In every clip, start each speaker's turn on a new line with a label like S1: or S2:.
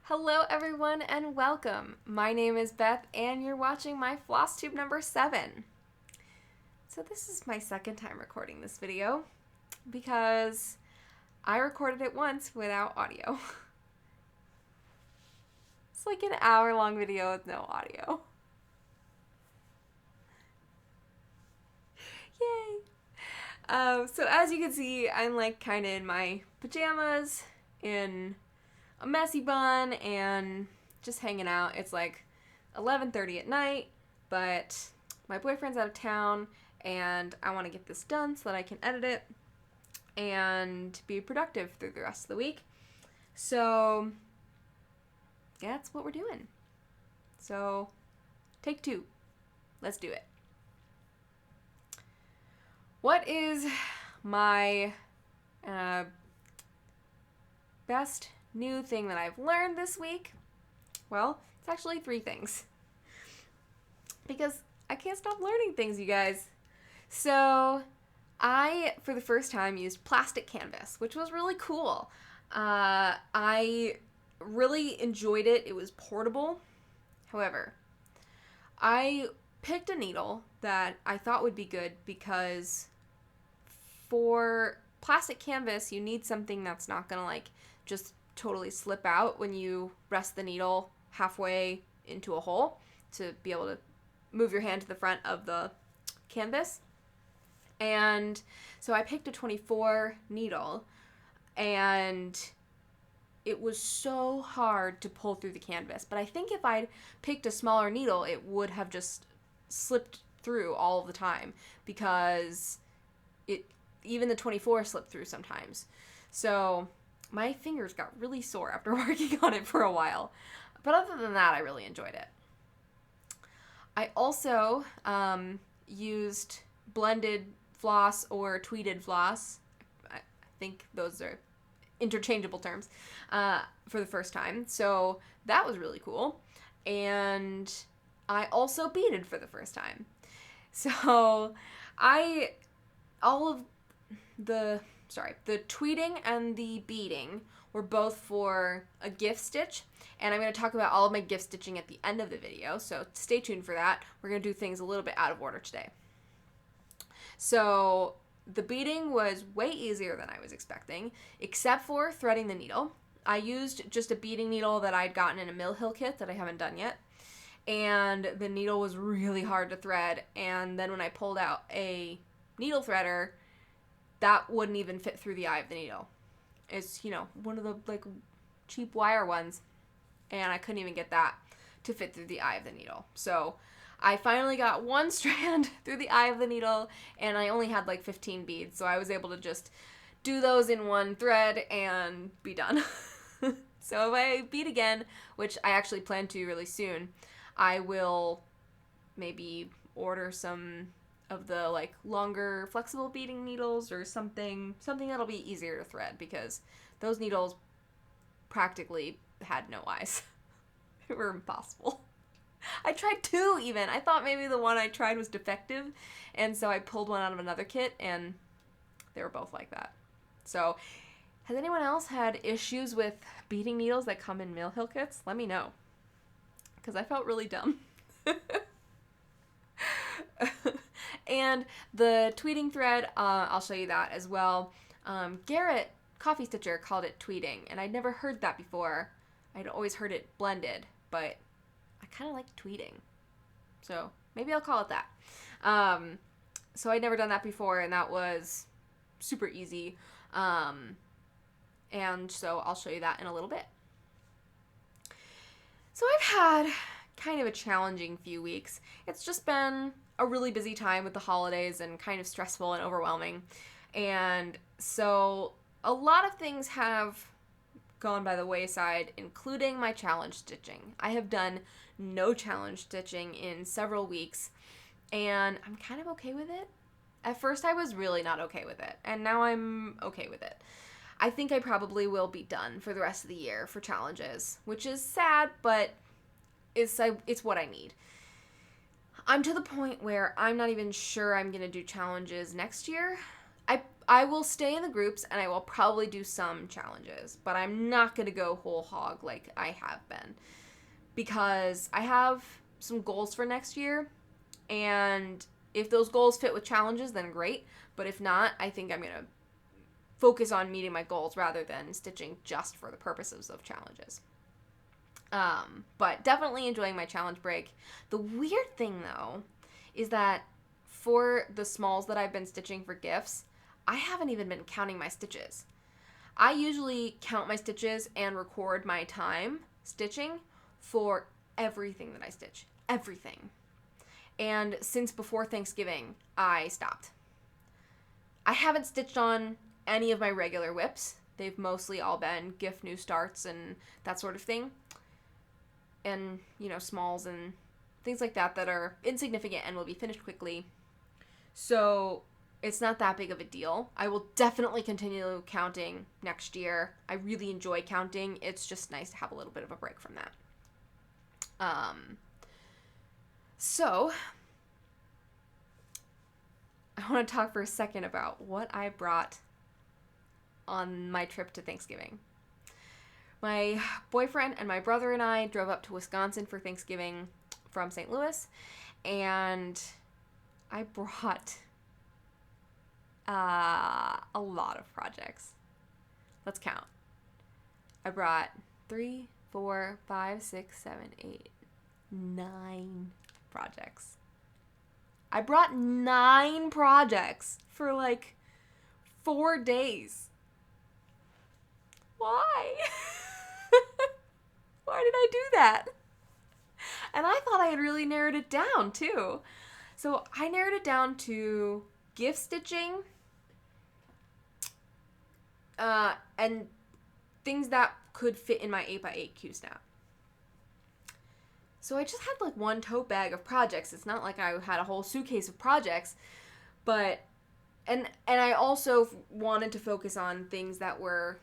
S1: Hello everyone and welcome. My name is Beth and you're watching my Flosstube number 7. So this is my second time recording this video because I recorded it once without audio. It's like an hour-long video with no audio. Yay! So as you can see, I'm like kind of in my pajamas, in a messy bun, and just hanging out. It's like 11:30 at night, but my boyfriend's out of town, and I want to get this done so that I can edit it and be productive through the rest of the week. So yeah, that's what we're doing. So take 2. Let's do it. What is my best new thing that I've learned this week? Well, it's actually 3 things. Because I can't stop learning things, you guys. So I, for the first time, used plastic canvas, which was really cool. I really enjoyed it. It was portable. However, I picked a needle that I thought would be good because for plastic canvas, you need something that's not gonna like just totally slip out when you rest the needle halfway into a hole to be able to move your hand to the front of the canvas. And so I picked a 24 needle, and it was so hard to pull through the canvas. But I think if I'd picked a smaller needle, it would have just slipped through all the time, because even the 24 slipped through sometimes. So my fingers got really sore after working on it for a while. But other than that, I really enjoyed it. I also used blended floss or tweeted floss. I think those are interchangeable terms for the first time. So that was really cool. And I also beaded for the first time. So the tweeting and the beading were both for a gift stitch, and I'm going to talk about all of my gift stitching at the end of the video, so stay tuned for that. We're going to do things a little bit out of order today. So the beading was way easier than I was expecting, except for threading the needle. I used just a beading needle that I'd gotten in a Mill Hill kit that I haven't done yet, and the needle was really hard to thread, and then when I pulled out a needle threader, that wouldn't even fit through the eye of the needle. It's, one of the like cheap wire ones, and I couldn't even get that to fit through the eye of the needle. So I finally got one strand through the eye of the needle, and I only had like 15 beads, so I was able to just do those in one thread and be done. So if I bead again, which I actually plan to really soon, I will maybe order some of the like longer flexible beading needles or something that'll be easier to thread, because those needles practically had no eyes. They were impossible. I tried 2 even. I thought maybe the one I tried was defective, and so I pulled one out of another kit, and they were both like that. So has anyone else had issues with beading needles that come in Mill Hill kits? Let me know, because I felt really dumb. And the tweeting thread, I'll show you that as well. Garrett, Coffee Stitcher, called it tweeting, and I'd never heard that before. I'd always heard it blended, but I kind of like tweeting, so maybe I'll call it that. So I'd never done that before, and that was super easy. And so I'll show you that in a little bit. So I've had kind of a challenging few weeks. It's just been a really busy time with the holidays and kind of stressful and overwhelming. And so a lot of things have gone by the wayside, including my challenge stitching. I have done no challenge stitching in several weeks, and I'm kind of okay with it. At first I was really not okay with it, and now I'm okay with it. I think I probably will be done for the rest of the year for challenges, which is sad, but it's what I need. I'm to the point where I'm not even sure I'm going to do challenges next year. I will stay in the groups and I will probably do some challenges, but I'm not going to go whole hog like I have been, because I have some goals for next year, and if those goals fit with challenges, then great, but if not, I think I'm going to focus on meeting my goals rather than stitching just for the purposes of challenges. But definitely enjoying my challenge break. The weird thing, though, is that for the smalls that I've been stitching for gifts, I haven't even been counting my stitches. I usually count my stitches and record my time stitching for everything that I stitch. Everything. And since before Thanksgiving, I stopped. I haven't stitched on any of my regular whips. They've mostly all been gift new starts and that sort of thing. And, smalls and things like that are insignificant and will be finished quickly. So it's not that big of a deal. I will definitely continue counting next year. I really enjoy counting. It's just nice to have a little bit of a break from that. So I want to talk for a second about what I brought on my trip to Thanksgiving. My boyfriend and my brother and I drove up to Wisconsin for Thanksgiving from St. Louis, and I brought a lot of projects. Let's count. I brought 3, 4, 5, 6, 7, 8, 9 projects. I brought 9 projects for like 4 days. Why? Why did I do that? And I thought I had really narrowed it down too. So I narrowed it down to gift stitching, and things that could fit in my 8x8 Q-snap. So I just had like one tote bag of projects. It's not like I had a whole suitcase of projects, but and I also wanted to focus on things that were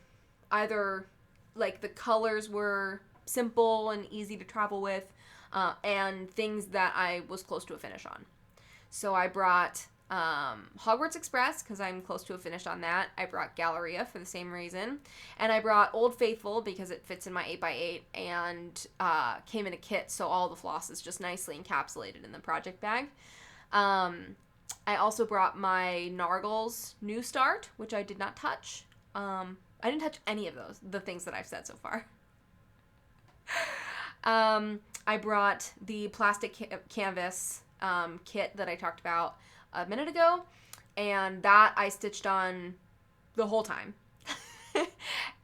S1: either like the colors were simple and easy to travel with, and things that I was close to a finish on. So I brought Hogwarts Express because I'm close to a finish on that. I brought Galleria for the same reason. And I brought Old Faithful because it fits in my 8x8 and came in a kit, so all the floss is just nicely encapsulated in the project bag. I also brought my Nargles New Start, which I did not touch. I didn't touch any of the things that I've said so far. I brought the plastic canvas kit that I talked about a minute ago, and that I stitched on the whole time.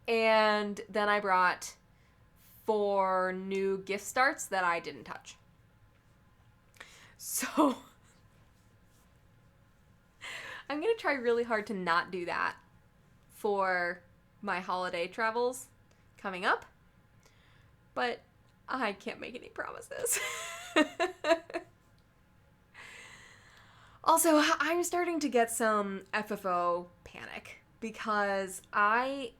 S1: And then I brought 4 new gift starts that I didn't touch. So I'm going to try really hard to not do that for my holiday travels coming up, but I can't make any promises. Also, I'm starting to get some FFO panic because I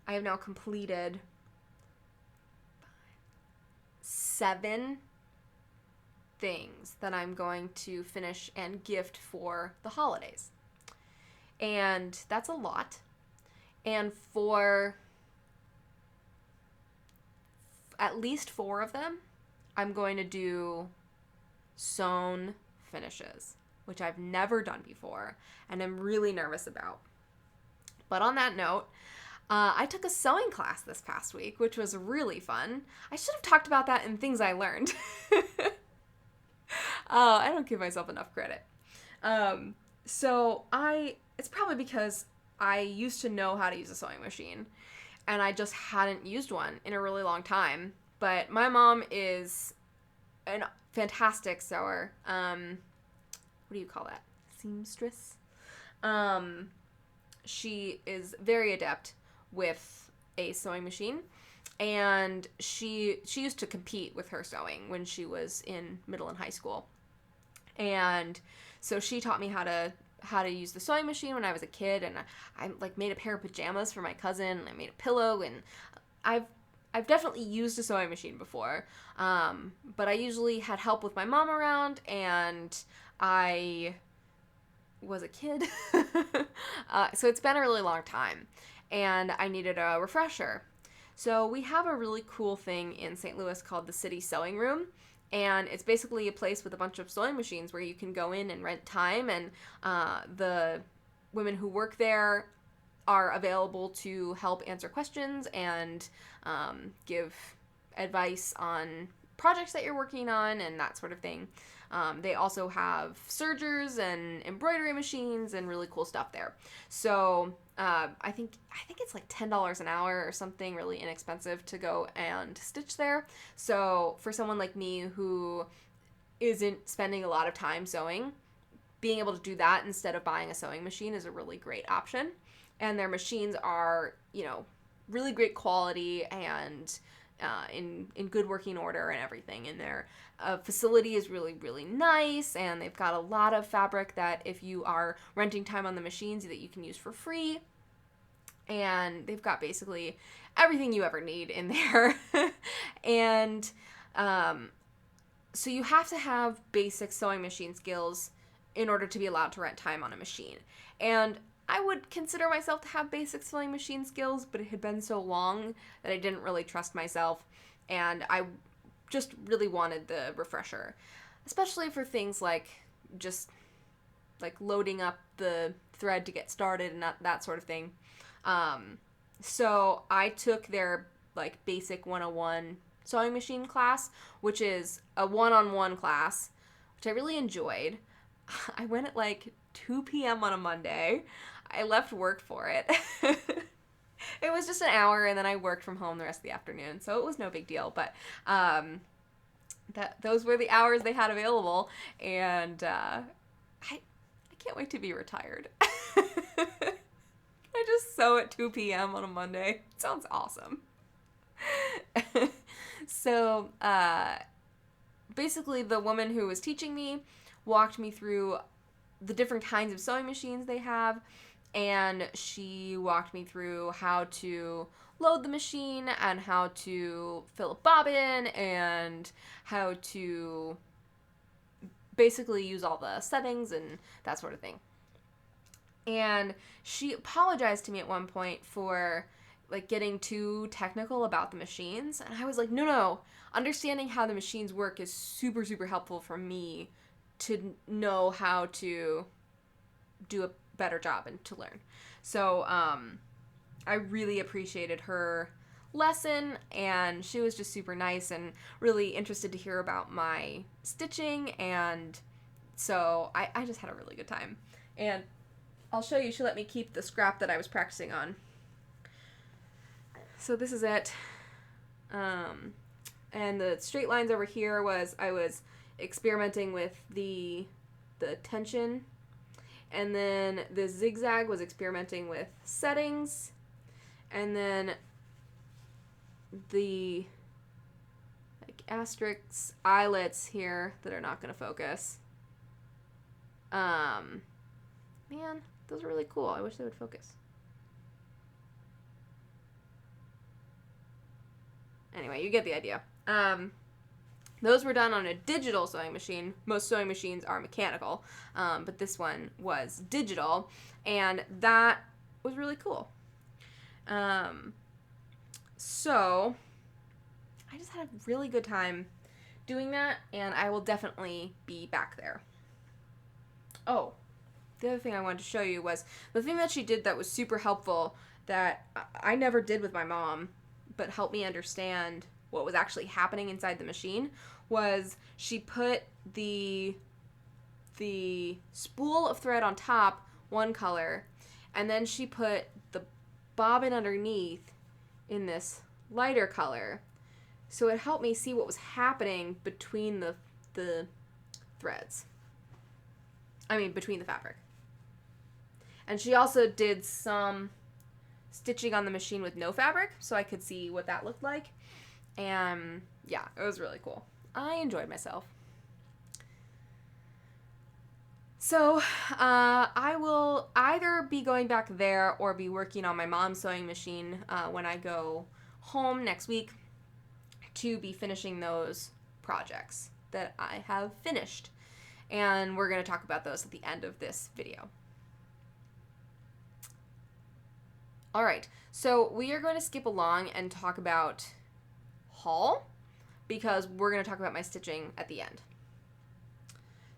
S1: have now completed 7 things that I'm going to finish and gift for the holidays. And that's a lot. And for at least 4 of them, I'm going to do sewn finishes, which I've never done before and I'm really nervous about. But on that note, I took a sewing class this past week, which was really fun. I should have talked about that in things I learned. I don't give myself enough credit. It's probably because I used to know how to use a sewing machine and I just hadn't used one in a really long time. But my mom is an fantastic sewer. What do you call that? Seamstress? She is very adept with a sewing machine, and she used to compete with her sewing when she was in middle and high school. And so she taught me how to use the sewing machine when I was a kid, and I like made a pair of pajamas for my cousin, and I made a pillow, and I've definitely used a sewing machine before, but I usually had help with my mom around, and I was a kid. So it's been a really long time, and I needed a refresher. So we have a really cool thing in St. Louis called the City Sewing Room, and it's basically a place with a bunch of sewing machines where you can go in and rent time, and the women who work there are available to help answer questions and give advice on projects that you're working on and that sort of thing. They also have sergers and embroidery machines and really cool stuff there. So I think it's like $10 an hour or something really inexpensive to go and stitch there. So for someone like me who isn't spending a lot of time sewing, being able to do that instead of buying a sewing machine is a really great option. And their machines are, really great quality and in good working order and everything. And their facility is really, really nice, and they've got a lot of fabric that if you are renting time on the machines that you can use for free. And they've got basically everything you ever need in there. And so you have to have basic sewing machine skills in order to be allowed to rent time on a machine. And I would consider myself to have basic sewing machine skills, but it had been so long that I didn't really trust myself, and I just really wanted the refresher, especially for things like just like loading up the thread to get started and that sort of thing. So I took their like basic 101 sewing machine class, which is a one-on-one class, which I really enjoyed. I went at like 2 p.m. on a Monday. I left work for it. It was just an hour, and then I worked from home the rest of the afternoon, so it was no big deal. But those were the hours they had available, and I can't wait to be retired. I just sew at 2 p.m. on a Monday. It sounds awesome. So basically, the woman who was teaching me walked me through the different kinds of sewing machines they have, and she walked me through how to load the machine and how to fill a bobbin and how to basically use all the settings and that sort of thing. And she apologized to me at one point for like getting too technical about the machines, and I was like, no, understanding how the machines work is super, super helpful for me to know how to do a better job and to learn. So I really appreciated her lesson, and she was just super nice and really interested to hear about my stitching, and so I just had a really good time. And I'll show you, she let me keep the scrap that I was practicing on. So this is it. And the straight lines over here I was experimenting with the tension, and then the zigzag was experimenting with settings, and then the like asterisks, eyelets here that are not going to focus. Man, those are really cool. I wish they would focus. Anyway, you get the idea. Those were done on a digital sewing machine. Most sewing machines are mechanical, but this one was digital, and that was really cool. So I just had a really good time doing that, and I will definitely be back there. Oh, the other thing I wanted to show you was the thing that she did that was super helpful that I never did with my mom, but helped me understand what was actually happening inside the machine, was she put the spool of thread on top, one color, and then she put the bobbin underneath in this lighter color. So it helped me see what was happening between the threads. Between the fabric. And she also did some stitching on the machine with no fabric, so I could see what that looked like. And yeah, it was really cool. I enjoyed myself. So I will either be going back there or be working on my mom's sewing machine when I go home next week to be finishing those projects that I have finished. and we're going to talk about those at the end of this video. All right, so we are going to skip along and talk about haul because we're going to talk about my stitching at the end.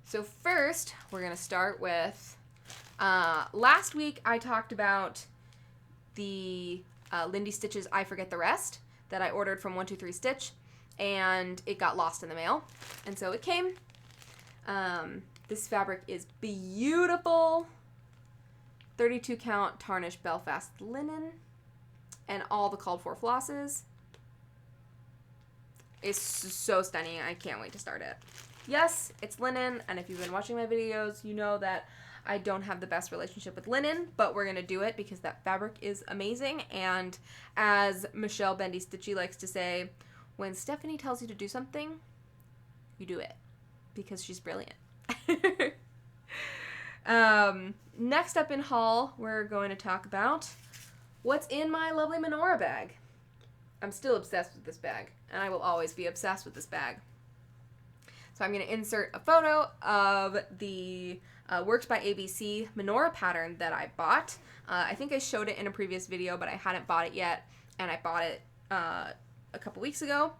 S1: So first, we're going to start with, last week I talked about the Lindy Stitches I Forget the Rest that I ordered from 123 Stitch, and it got lost in the mail, and so it came. This fabric is beautiful. 32 count tarnished Belfast linen, and all the called for flosses. It's so stunning. I can't wait to start it. Yes, it's linen, and if you've been watching my videos, you know that I don't have the best relationship with linen, but we're going to do it because that fabric is amazing, and as Michelle Bendy Stitchy likes to say, when Stephanie tells you to do something, you do it, because she's brilliant. Next up in haul, we're going to talk about what's in my lovely Menorah bag. I'm still obsessed with this bag, and I will always be obsessed with this bag. So I'm going to insert a photo of the Works by ABC Menorah pattern that I bought. I think I showed it in a previous video, but I hadn't bought it yet, and I bought it a couple weeks ago.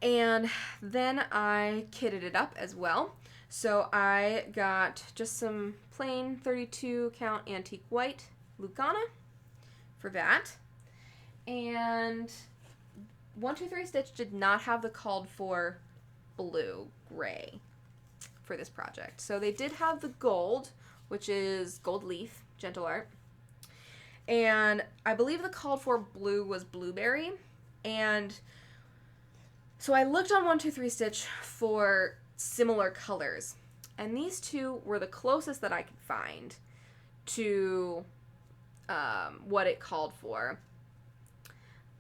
S1: And then I kitted it up as well. So I got just some plain 32 count antique white Lucana for that. And 123 Stitch did not have the called for blue gray for this project. So they did have the gold, which is gold leaf, gentle art. And I believe the called for blue was blueberry. And so I looked on 123 Stitch for similar colors, and these two were the closest that I could find to what it called for.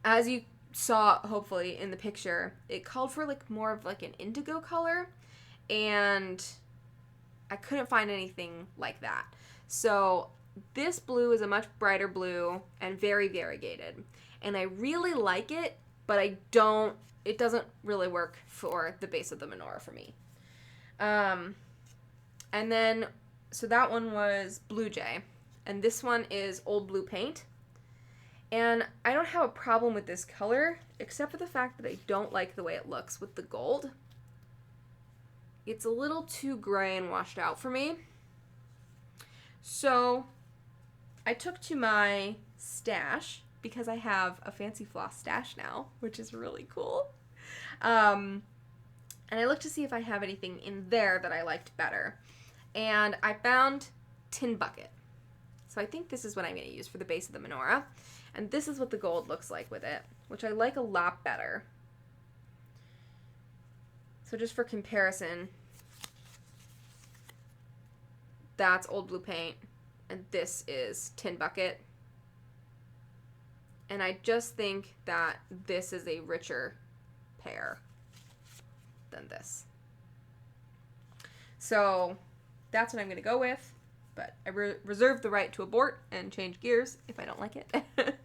S1: As you saw, hopefully, in the picture, it called for like more of like an indigo color, and I couldn't find anything like that. So this blue is a much brighter blue and very variegated, and I really like it, but it doesn't really work for the base of the Menorah for me. And then, so that one was Blue Jay, and this one is Old Blue Paint. And I don't have a problem with this color, except for the fact that I don't like the way it looks with the gold. It's a little too gray and washed out for me. So I took to my stash, because I have a fancy floss stash now, which is really cool. And I looked to see if I have anything in there that I liked better. And I found Tin Bucket. So I think this is what I'm going to use for the base of the Menorah. And this is what the gold looks like with it, which I like a lot better. So just for comparison, that's Old Blue Paint, and this is Tin Bucket. And I just think that this is a richer pair than this. So that's what I'm going to go with, but I reserve the right to abort and change gears if I don't like it.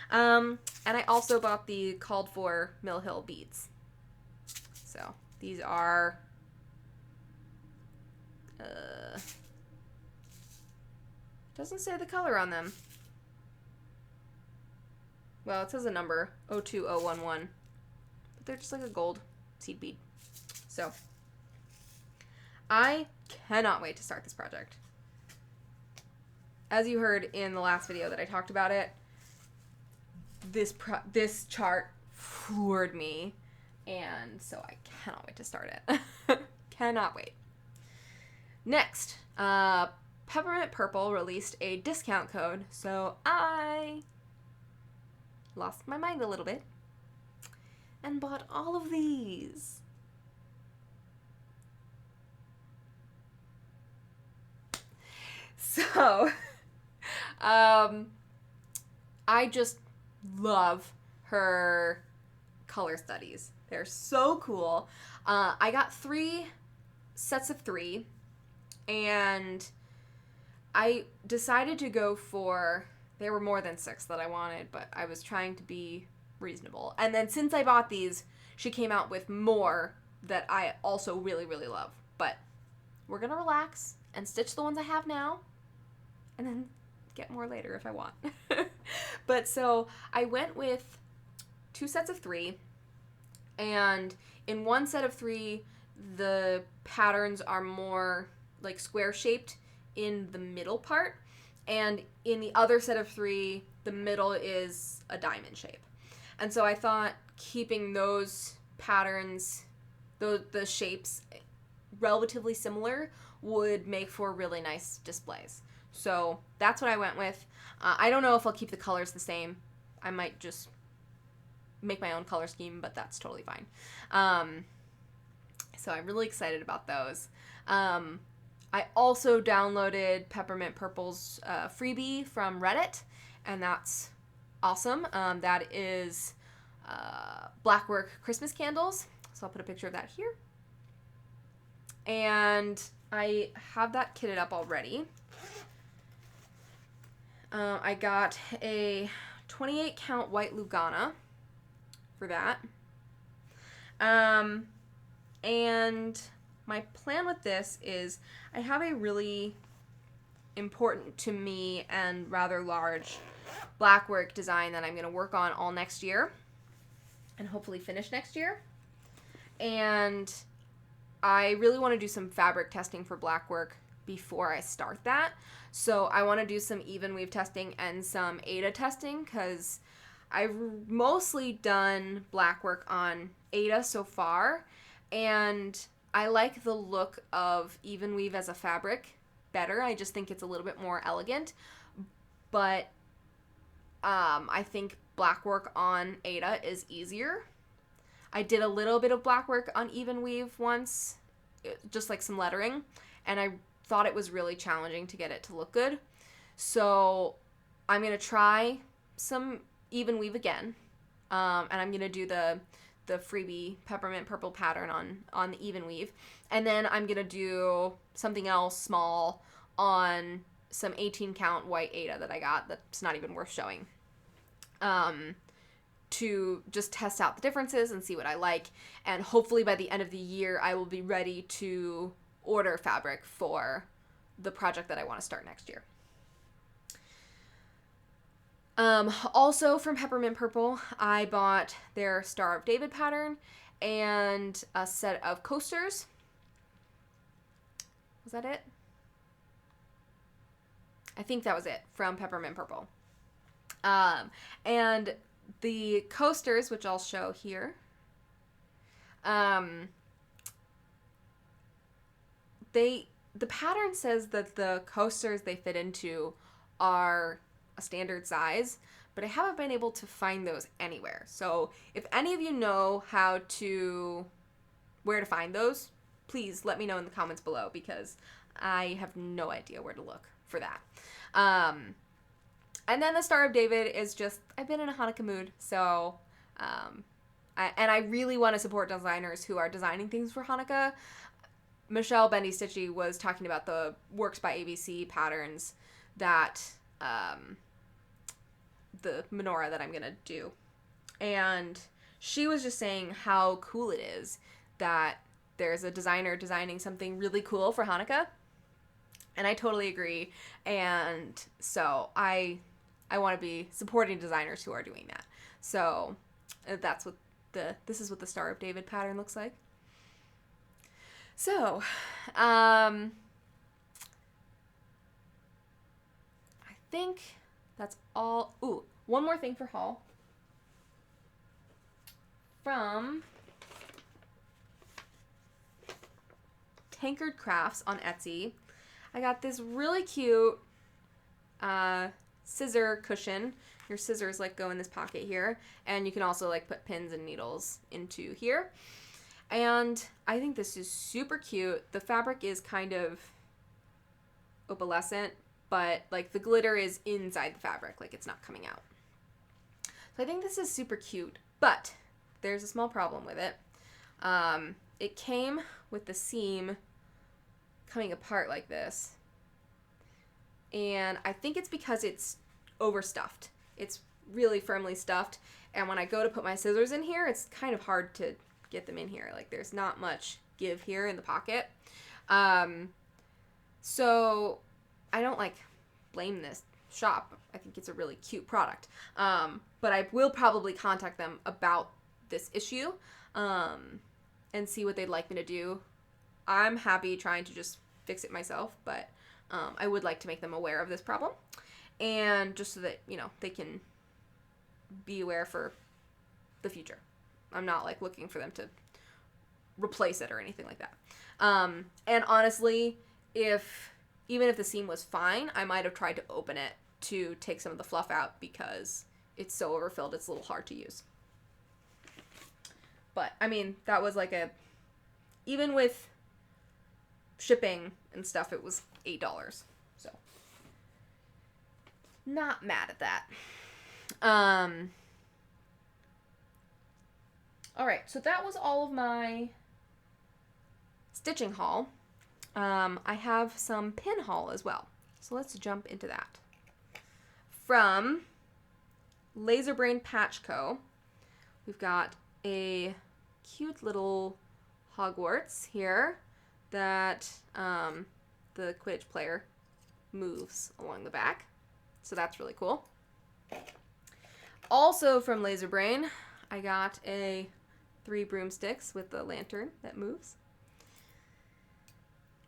S1: And I also bought the called for Mill Hill beads. So these are doesn't say the color on them. Well, it says a number, 02011, but they're just like a gold seed bead. So I cannot wait to start this project. As you heard in the last video that I talked about it, this chart floored me, and so I cannot wait to start it. Cannot wait. Next, Peppermint Purple released a discount code, so I lost my mind a little bit and bought all of these. So, I just love her color studies. They're so cool. I got 3 sets of 3, and I decided to go for, there were more than 6 that I wanted, but I was trying to be reasonable. And then since I bought these, she came out with more that I also really, really love. But we're going to relax and stitch the ones I have now and then get more later if I want. But so I went with 2 sets of 3, and in one set of 3, the patterns are more like square shaped in the middle part, and in the other set of 3, the middle is a diamond shape. And so I thought keeping those patterns, the shapes relatively similar would make for really nice displays. So that's what I went with. I don't know if I'll keep the colors the same. I might just make my own color scheme, but that's totally fine. So I'm really excited about those. I also downloaded Peppermint Purple's freebie from Reddit, and that's awesome. That is Blackwork Christmas candles. So I'll put a picture of that here. And I have that kitted up already. I got a 28 count white Lugana for that. And my plan with this is I have a really important to me and rather large Blackwork design that I'm going to work on all next year and hopefully finish next year. And I really want to do some fabric testing for Blackwork before I start that. So I want to do some even weave testing and some Aida testing because I've mostly done Blackwork on Aida so far, and I like the look of even weave as a fabric better. I just think it's a little bit more elegant, but I think Blackwork on Aida is easier. I did a little bit of Blackwork on even weave once, just like some lettering, and I thought it was really challenging to get it to look good. So I'm going to try some even weave again, and I'm going to do the freebie Peppermint Purple pattern on the even weave, and then I'm going to do something else small on some 18 count white Aida that I got that's not even worth showing, to just test out the differences and see what I like, and hopefully by the end of the year I will be ready to order fabric for the project that I want to start next year. Also from Peppermint Purple, I bought their Star of David pattern and a set of coasters. Was that it? I think that was it from Peppermint Purple. And the coasters, which I'll show here, the pattern says that the coasters they fit into are a standard size, but I haven't been able to find those anywhere. So if any of you know where to find those, please let me know in the comments below, because I have no idea where to look for that. And then the Star of David is just, I've been in a Hanukkah mood, so I really want to support designers who are designing things for Hanukkah. Michelle Bendy Stitchy was talking about the Works by ABC patterns that the Menorah that I'm gonna do, and she was just saying how cool it is that there's a designer designing something really cool for Hanukkah, and I totally agree. And so I want to be supporting designers who are doing that. So that's what this is what the Star of David pattern looks like. So, I think that's all. Ooh, one more thing for haul. From TankardCrafts on Etsy, I got this really cute scissor cushion. Your scissors like go in this pocket here, and you can also like put pins and needles into here. And I think this is super cute. The fabric is kind of opalescent, but like the glitter is inside the fabric, like it's not coming out. So I think this is super cute, but there's a small problem with it. It came with the seam coming apart like this, and I think it's because it's overstuffed. It's really firmly stuffed, and when I go to put my scissors in here, it's kind of hard to get them in here. Like there's not much give here in the pocket. So I don't like blame this shop. I think it's a really cute product. But I will probably contact them about this issue and see what they'd like me to do. I'm happy trying to just fix it myself, but I would like to make them aware of this problem. And just so that, they can be aware for the future. I'm not like looking for them to replace it or anything like that. And honestly, even if the seam was fine, I might have tried to open it to take some of the fluff out because it's so overfilled it's a little hard to use. But I mean, that was like even with shipping and stuff, it was $8. So not mad at that. Alright, so that was all of my stitching haul. I have some pin haul as well. So let's jump into that. From LaserBrain Patch Co., we've got a cute little Hogwarts here that the Quidditch player moves along the back. So that's really cool. Also from LaserBrain, I got 3 broomsticks with the lantern that moves.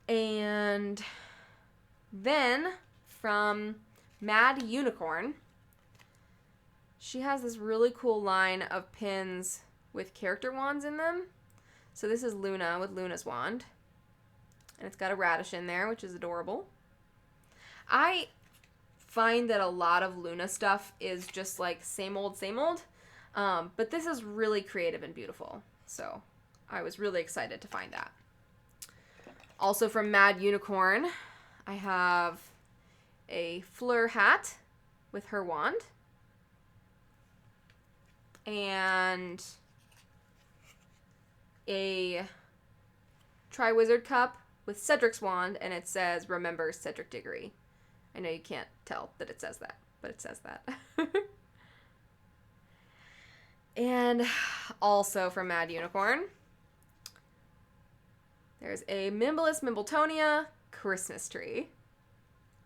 S1: And then from Mad Unicorn, she has this really cool line of pins with character wands in them. So this is Luna with Luna's wand. And it's got a radish in there, which is adorable. I find that a lot of Luna stuff is just like same old, same old. But this is really creative and beautiful. So I was really excited to find that. Also from Mad Unicorn, I have a Fleur hat with her wand. And a Triwizard cup with Cedric's wand, and it says, "Remember Cedric Diggory." I know you can't tell that it says that, but it says that. And also from Mad Unicorn, there's a Mimbless Mimbletonia Christmas tree.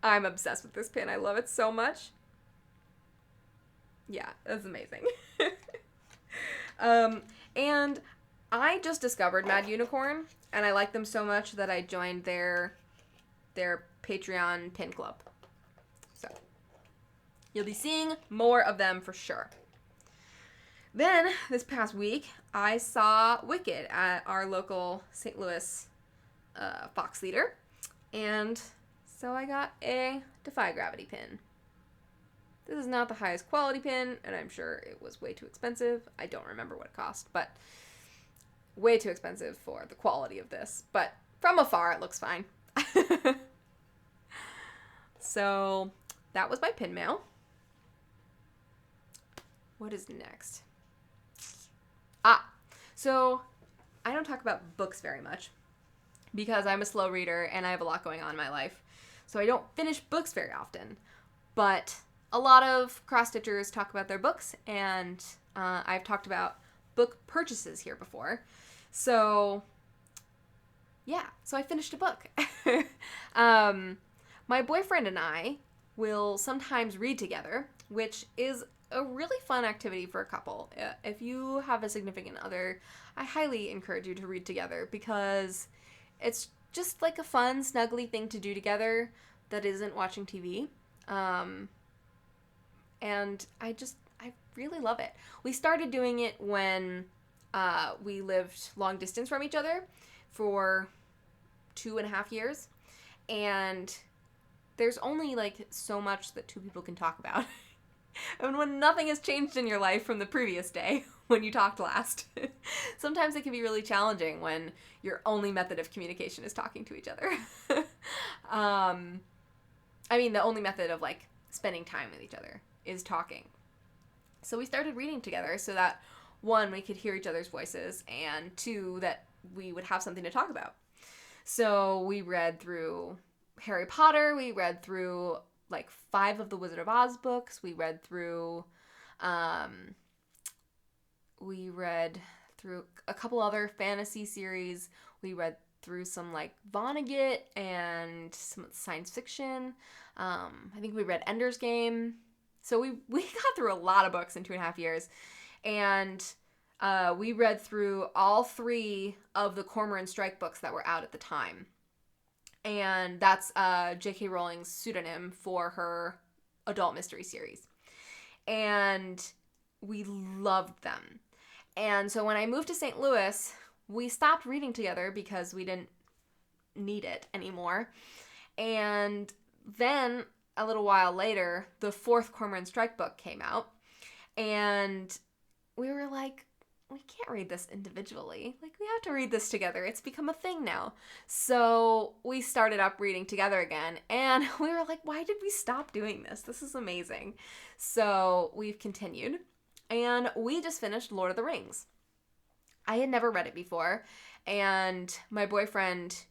S1: I'm obsessed with this pin. I love it so much. Yeah, that's amazing. And I just discovered Mad Unicorn, and I like them so much that I joined their Patreon pin club. So you'll be seeing more of them for sure. Then, this past week, I saw Wicked at our local St. Louis Fox Theater, and so I got a Defy Gravity pin. This is not the highest quality pin, and I'm sure it was way too expensive. I don't remember what it cost, but way too expensive for the quality of this. But from afar, it looks fine. So, that was my pin mail. What is next? So I don't talk about books very much because I'm a slow reader and I have a lot going on in my life. So I don't finish books very often. But a lot of cross-stitchers talk about their books, and I've talked about book purchases here before. So yeah, so I finished a book. My boyfriend and I will sometimes read together, which is a really fun activity for a couple. If you have a significant other, I highly encourage you to read together because it's just like a fun, snuggly thing to do together that isn't watching TV. And I really love it. We started doing it when we lived long distance from each other for 2.5 years. And there's only like so much that two people can talk about. And when nothing has changed in your life from the previous day when you talked last, sometimes it can be really challenging when your only method of communication is talking to each other. I mean, the only method of like spending time with each other is talking. So we started reading together so that 1, we could hear each other's voices, and 2, that we would have something to talk about. So we read through Harry Potter, we read through like 5 of the Wizard of Oz books. We read through a couple other fantasy series. We read through some like Vonnegut and some science fiction. I think we read Ender's Game. So we got through a lot of books in 2.5 years. And we read through all 3 of the Cormoran Strike books that were out at the time. And that's J.K. Rowling's pseudonym for her adult mystery series. And we loved them. And so when I moved to St. Louis, we stopped reading together because we didn't need it anymore. And then a little while later, the 4th Cormoran Strike book came out. And we were like, we can't read this individually. Like, we have to read this together. It's become a thing now. So we started up reading together again. And we were like, why did we stop doing this? This is amazing. So we've continued. And we just finished Lord of the Rings. I had never read it before, and my boyfriend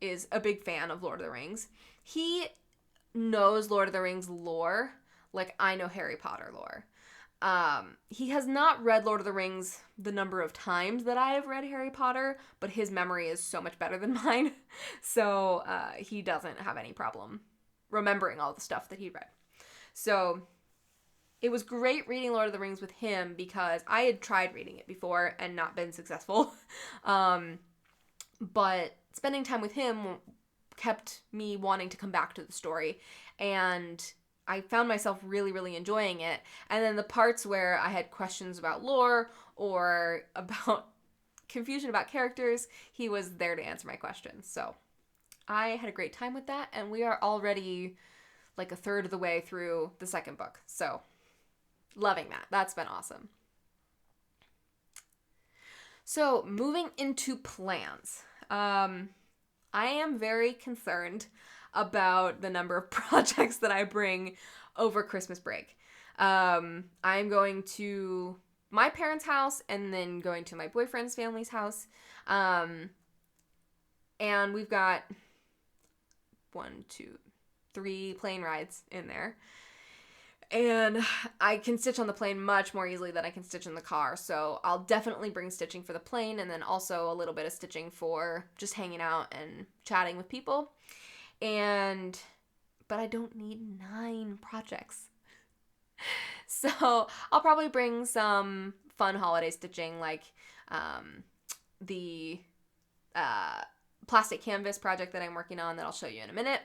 S1: is a big fan of Lord of the Rings. He knows Lord of the Rings lore like I know Harry Potter lore. He has not read Lord of the Rings the number of times that I have read Harry Potter, but his memory is so much better than mine, so he doesn't have any problem remembering all the stuff that he read. So it was great reading Lord of the Rings with him because I had tried reading it before and not been successful. But spending time with him kept me wanting to come back to the story. And I found myself really, really enjoying it. And then the parts where I had questions about lore or about confusion about characters, he was there to answer my questions. So I had a great time with that. And we are already like a third of the way through the 2nd book. So loving that. That's been awesome. So, moving into plans. I am very concerned about the number of projects that I bring over Christmas break. I'm going to my parents' house and then going to my boyfriend's family's house. And we've got 1, 2, 3 plane rides in there. And I can stitch on the plane much more easily than I can stitch in the car. So I'll definitely bring stitching for the plane and then also a little bit of stitching for just hanging out and chatting with people. But I don't need 9 projects. So I'll probably bring some fun holiday stitching like the plastic canvas project that I'm working on that I'll show you in a minute.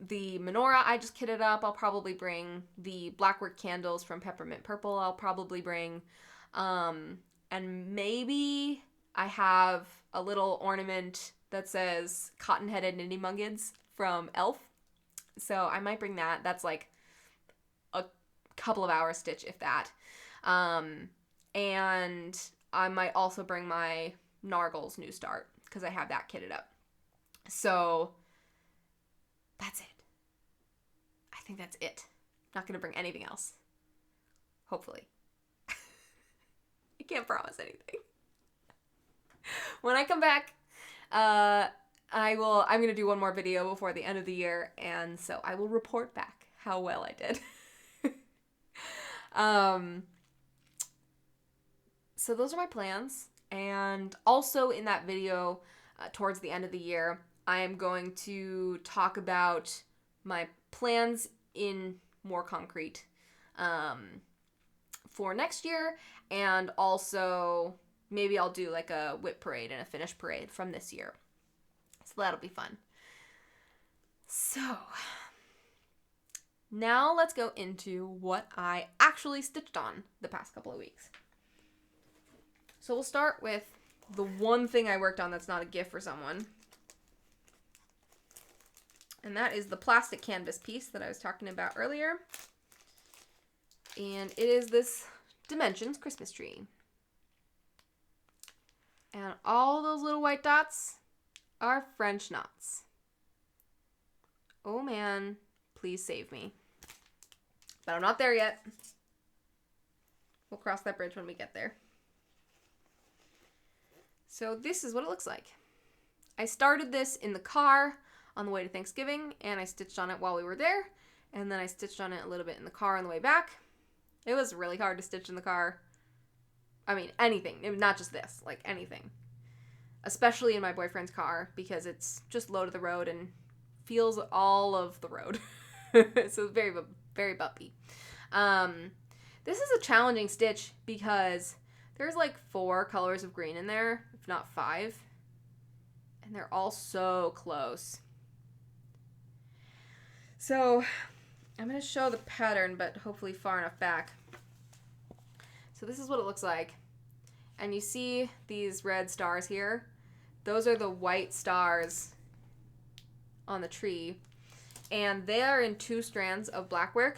S1: The Menorah I just kitted up. I'll probably bring the Blackwork candles from Peppermint Purple. I'll probably bring, and maybe I have a little ornament that says cotton-headed ninny-mungids from Elf. So I might bring that. That's like a couple of hours stitch, if that. And I might also bring my Nargles New Start because I have that kitted up. So that's it. I think that's it. Not going to bring anything else. Hopefully. I can't promise anything. When I come back, I'm going to do one more video before the end of the year, and so I will report back how well I did. So those are my plans, and also in that video, towards the end of the year, I am going to talk about my plans in more concrete for next year, and also maybe I'll do like a whip parade and a finish parade from this year. So that'll be fun. So now let's go into what I actually stitched on the past couple of weeks. So we'll start with the one thing I worked on that's not a gift for someone. And that is the plastic canvas piece that I was talking about earlier. And it is this Dimensions Christmas tree. And all those little white dots are French knots. Oh man, please save me. But I'm not there yet. We'll cross that bridge when we get there. So this is what it looks like. I started this in the car on the way to Thanksgiving, and I stitched on it while we were there, and then I stitched on it a little bit in the car on the way back. It was really hard to stitch in the car. I mean, anything. Not just this, like anything. especially in my boyfriend's car because it's just low to the road and feels all of the road. So very, very bumpy. This is a challenging stitch because there's like 4 colors of green in there, if not 5. And they're all so close. So I'm going to show the pattern, but hopefully far enough back. So this is what it looks like. And you see these red stars here? Those are the white stars on the tree. And they are in 2 strands of Blackwork,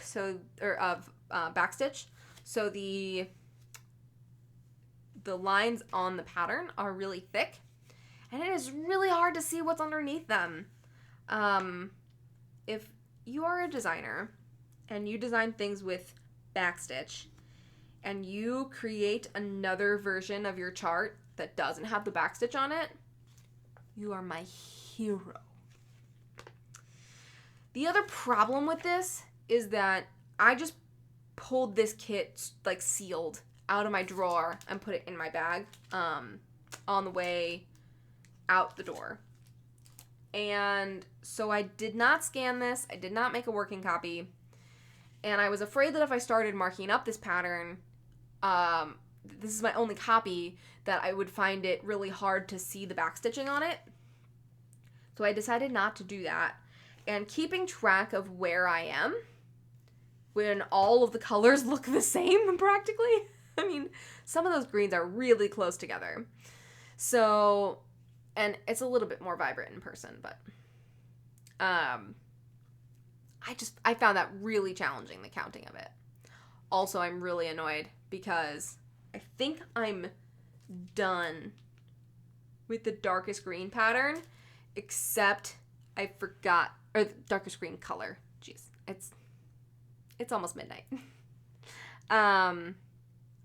S1: or of backstitch. So the lines on the pattern are really thick. And it is really hard to see what's underneath them. If you are a designer and you design things with backstitch and you create another version of your chart that doesn't have the backstitch on it, you are my hero. The other problem with this is that I just pulled this kit like sealed out of my drawer and put it in my bag on the way out the door. And so I did not scan this. I did not make a working copy. And I was afraid that if I started marking up this pattern, this is my only copy, that I would find it really hard to see the backstitching on it. So I decided not to do that. And keeping track of where I am when all of the colors look the same practically. I mean, some of those greens are really close together. So, and it's a little bit more vibrant in person, but I found that really challenging, the counting of it. Also, I'm really annoyed because I think I'm done with the darkest green pattern, except I forgot, or the darkest green color. Jeez, it's almost midnight. I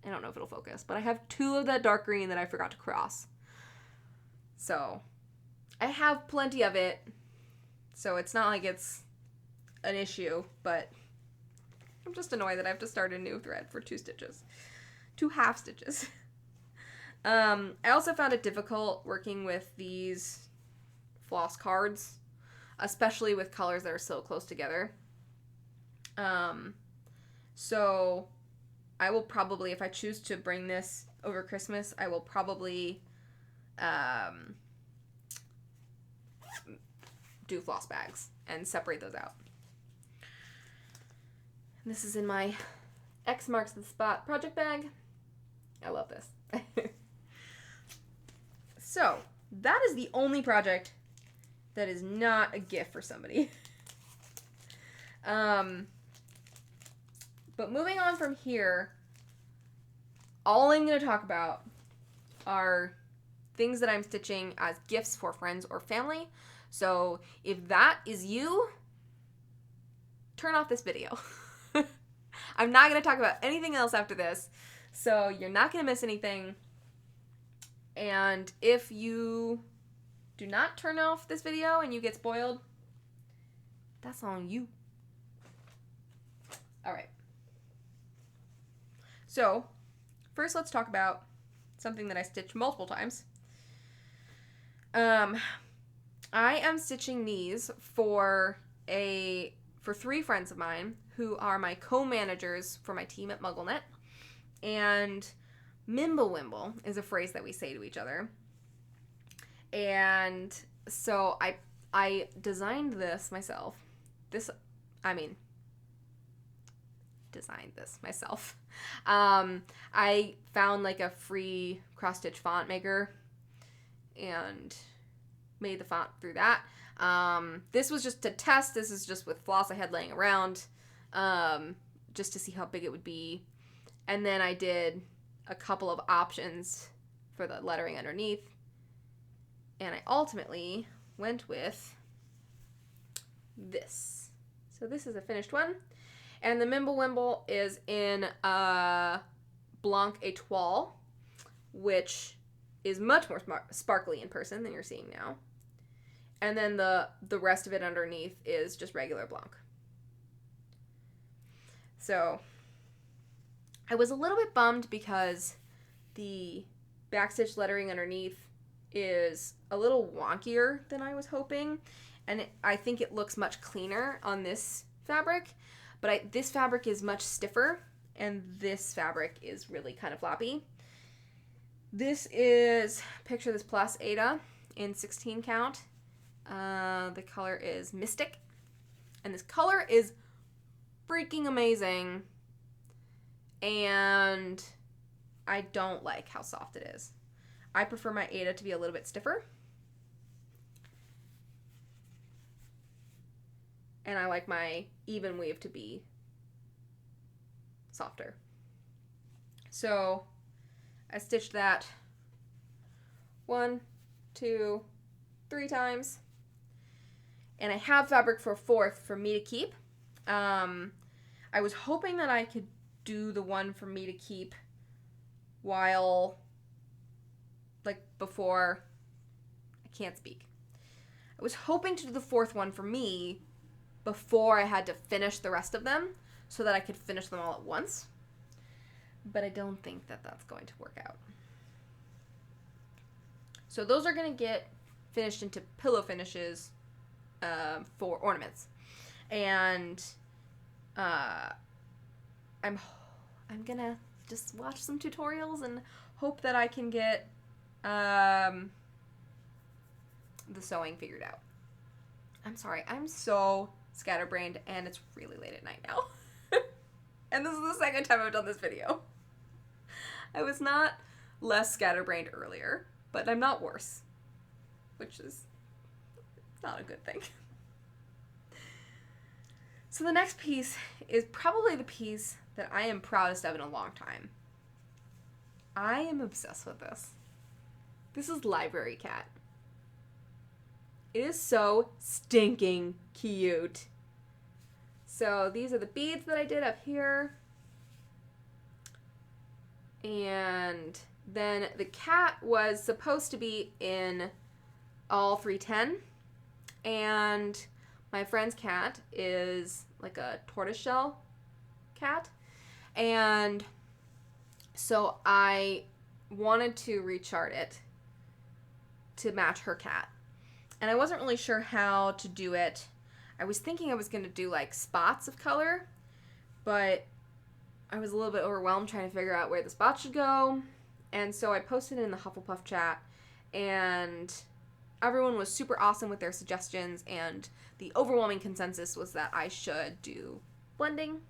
S1: don't know if it'll focus, but I have 2 of that dark green that I forgot to cross. So I have plenty of it, so it's not like it's an issue, but I'm just annoyed that I have to start a new thread for 2 stitches. 2 half stitches. I also found it difficult working with these floss cards, especially with colors that are so close together. So I will probably, if I choose to bring this over Christmas, I will probably do floss bags and separate those out. And this is in my X marks the spot project bag. I love this. So that is the only project that is not a gift for somebody. But moving on from here, all I'm going to talk about are things that I'm stitching as gifts for friends or family. So if that is you, turn off this video. I'm not going to talk about anything else after this, so you're not going to miss anything. And if you do not turn off this video and you get spoiled, that's on you. All right. So, first let's talk about something that I stitched multiple times. I am stitching these for 3 friends of mine who are my co-managers for my team at MuggleNet. And Mimblewimble is a phrase that we say to each other. And so I designed this myself. Designed this myself. I found like a free cross-stitch font maker and made the font through that. This was just to test. This is just with floss I had laying around, just to see how big it would be. And then I did a couple of options for the lettering underneath. And I ultimately went with this. So this is a finished one. And the Mimblewimble is in Blanc Etoile, which is much more sparkly in person than you're seeing now. And then the rest of it underneath is just regular Blanc. So I was a little bit bummed because the backstitch lettering underneath is a little wonkier than I was hoping. And I think it looks much cleaner on this fabric. But this fabric is much stiffer, and this fabric is really kind of floppy. This is Picture This Plus Ada in 16 count. The color is Mystic. And this color is freaking amazing. And I don't like how soft it is. I prefer my Ada to be a little bit stiffer. And I like my even weave to be softer. So I stitched that 1, 2, 3 times. And I have fabric for a 4th for me to keep. I was hoping that I could do the one for me to keep while, like, before, I can't speak. I was hoping to do the 4th one for me before I had to finish the rest of them so that I could finish them all at once. But I don't think that that's going to work out. So those are going to get finished into pillow finishes for ornaments. And I'm going to just watch some tutorials and hope that I can get the sewing figured out. I'm sorry, I'm so scatterbrained, and it's really late at night now. And this is the second time I've done this video. I was not less scatterbrained earlier, but I'm not worse, which is not a good thing. So the next piece is probably the piece that I am proudest of in a long time. I am obsessed with this. This is Library Cat. It is so stinking cute. So these are the beads that I did up here. And then the cat was supposed to be in all 310. And my friend's cat is like a tortoiseshell cat. And so I wanted to rechart it to match her cat. And I wasn't really sure how to do it. I was thinking I was going to do like spots of color, but I was a little bit overwhelmed trying to figure out where the spots should go. And so I posted it in the Hufflepuff chat, and everyone was super awesome with their suggestions, and the overwhelming consensus was that I should do blending.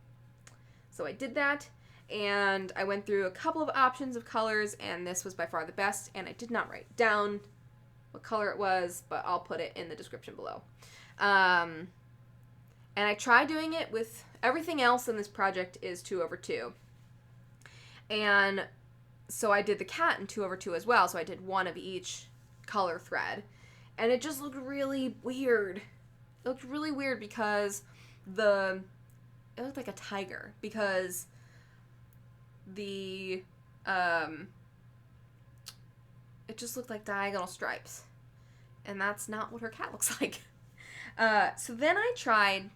S1: So I did that, and I went through a couple of options of colors, and this was by far the best, and I did not write down what color it was, but I'll put it in the description below. And I tried doing it with everything else in this project is 2/2. And so I did the cat in 2/2 as well, so I did one of each color thread. And it just looked really weird. It looked really weird because it looked like a tiger, because it just looked like diagonal stripes. And that's not what her cat looks like. So then I tried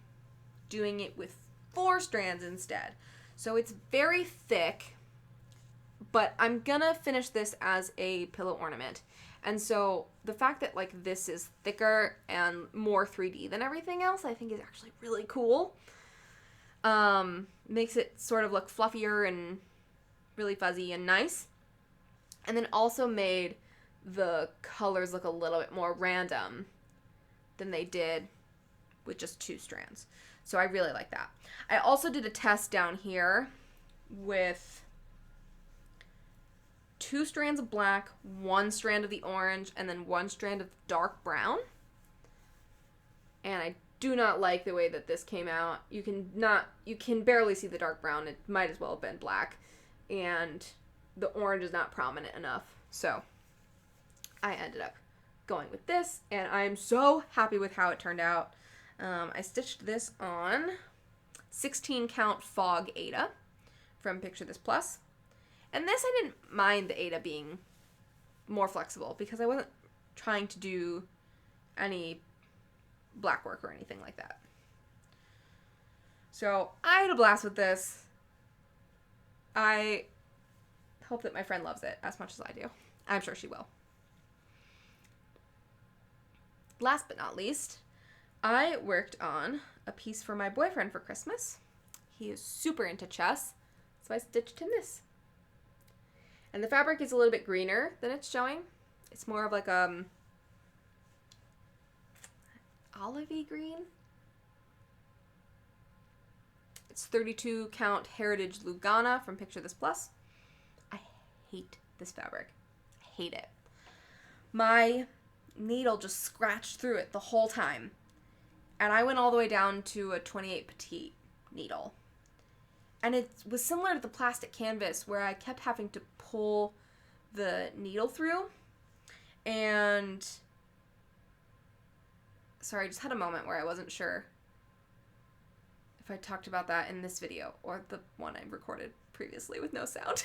S1: doing it with 4 strands instead. So it's very thick, but I'm gonna finish this as a pillow ornament. And so the fact that like this is thicker and more 3D than everything else, I think is actually really cool. Makes it sort of look fluffier and really fuzzy and nice. And then also made the colors look a little bit more random than they did with just 2 strands. So I really like that. I also did a test down here with 2 strands of black, 1 strand of the orange, and then 1 strand of dark brown. And I do not like the way that this came out. You can barely see the dark brown. It might as well have been black. And the orange is not prominent enough. So I ended up going with this, and I'm so happy with how it turned out. I stitched this on 16 count Fog Ada from Picture This Plus. And this, I didn't mind the Ada being more flexible because I wasn't trying to do any blackwork or anything like that. So I had a blast with this. I hope that my friend loves it as much as I do. I'm sure she will. last but not least, I worked on a piece for my boyfriend for Christmas. He is super into chess, so I stitched him this. And the fabric is a little bit greener than it's showing. It's more of like olivey green. It's 32 count Heritage Lugana from Picture This Plus. I hate this fabric. I hate it. My needle just scratched through it the whole time. And I went all the way down to a 28 petite needle. And it was similar to the plastic canvas where I kept having to pull the needle through. And sorry, I just had a moment where I wasn't sure if I talked about that in this video or the one I recorded previously with no sound.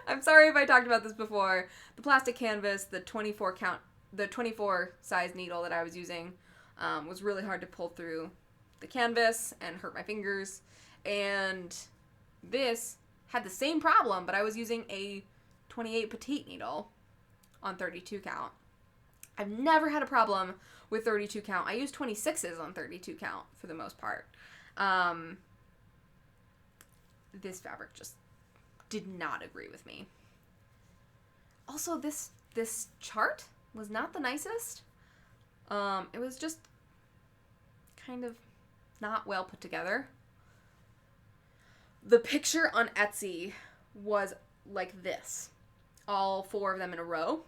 S1: I'm sorry if I talked about this before. The plastic canvas, the 24 size needle that I was using was really hard to pull through the canvas and hurt my fingers. And this had the same problem, but I was using a 28 petite needle on 32 count. I've never had a problem with 32 count. I use 26s on 32 count for the most part. This fabric just did not agree with me. Also, this chart was not the nicest. It was just kind of not well put together. The picture on Etsy was like this. All 4 of them in a row.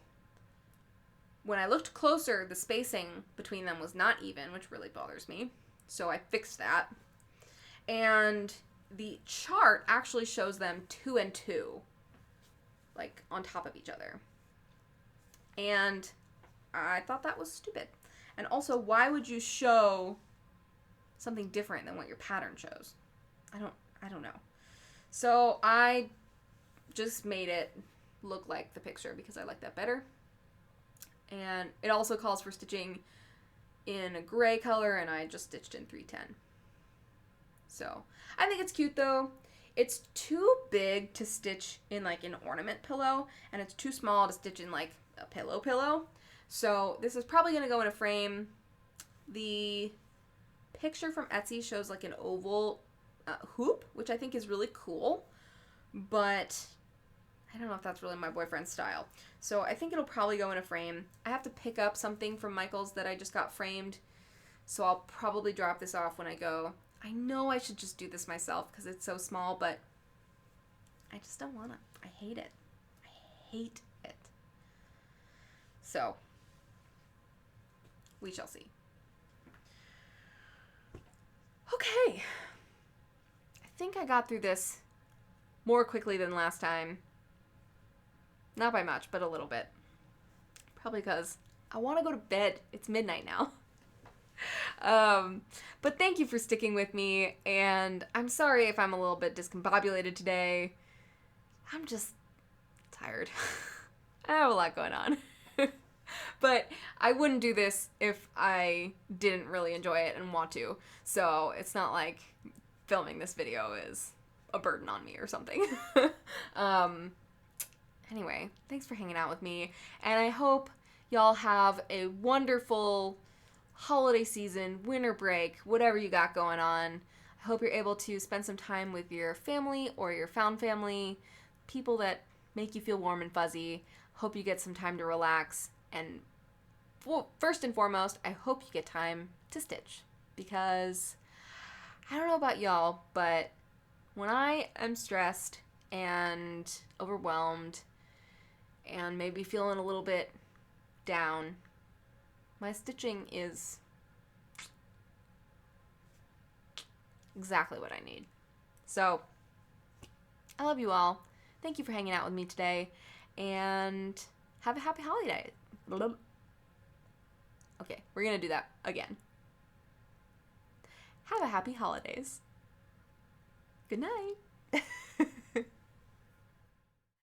S1: When I looked closer, the spacing between them was not even, which really bothers me. So I fixed that. And the chart actually shows them 2 and 2, like on top of each other. And I thought that was stupid. And also, why would you show something different than what your pattern shows? I don't know. So I just made it look like the picture because I like that better. And it also calls for stitching in a gray color, and I just stitched in 310. So I think it's cute though. It's too big to stitch in like an ornament pillow, and it's too small to stitch in like a pillow. So this is probably going to go in a frame. The picture from Etsy shows like an oval hoop, which I think is really cool, but I don't know if that's really my boyfriend's style. So I think it'll probably go in a frame. I have to pick up something from Michael's that I just got framed, so I'll probably drop this off when I go. I know I should just do this myself because it's so small, but I just don't want to. I hate it. I hate it. So we shall see. Okay. I think I got through this more quickly than last time. Not by much, but a little bit. Probably because I want to go to bed. It's midnight now. But thank you for sticking with me, and I'm sorry if I'm a little bit discombobulated today. I'm just tired. I have a lot going on. But I wouldn't do this if I didn't really enjoy it and want to. So it's not like filming this video is a burden on me or something. Anyway, thanks for hanging out with me, and I hope y'all have a wonderful holiday season, winter break, whatever you got going on. I hope you're able to spend some time with your family or your found family, people that make you feel warm and fuzzy. Hope you get some time to relax, and first and foremost, I hope you get time to stitch, because I don't know about y'all, but when I am stressed and overwhelmed and maybe feeling a little bit down, my stitching is exactly what I need. So, I love you all. Thank you for hanging out with me today, and have a happy holiday. Okay, we're gonna do that again. Have a happy holidays. Good night.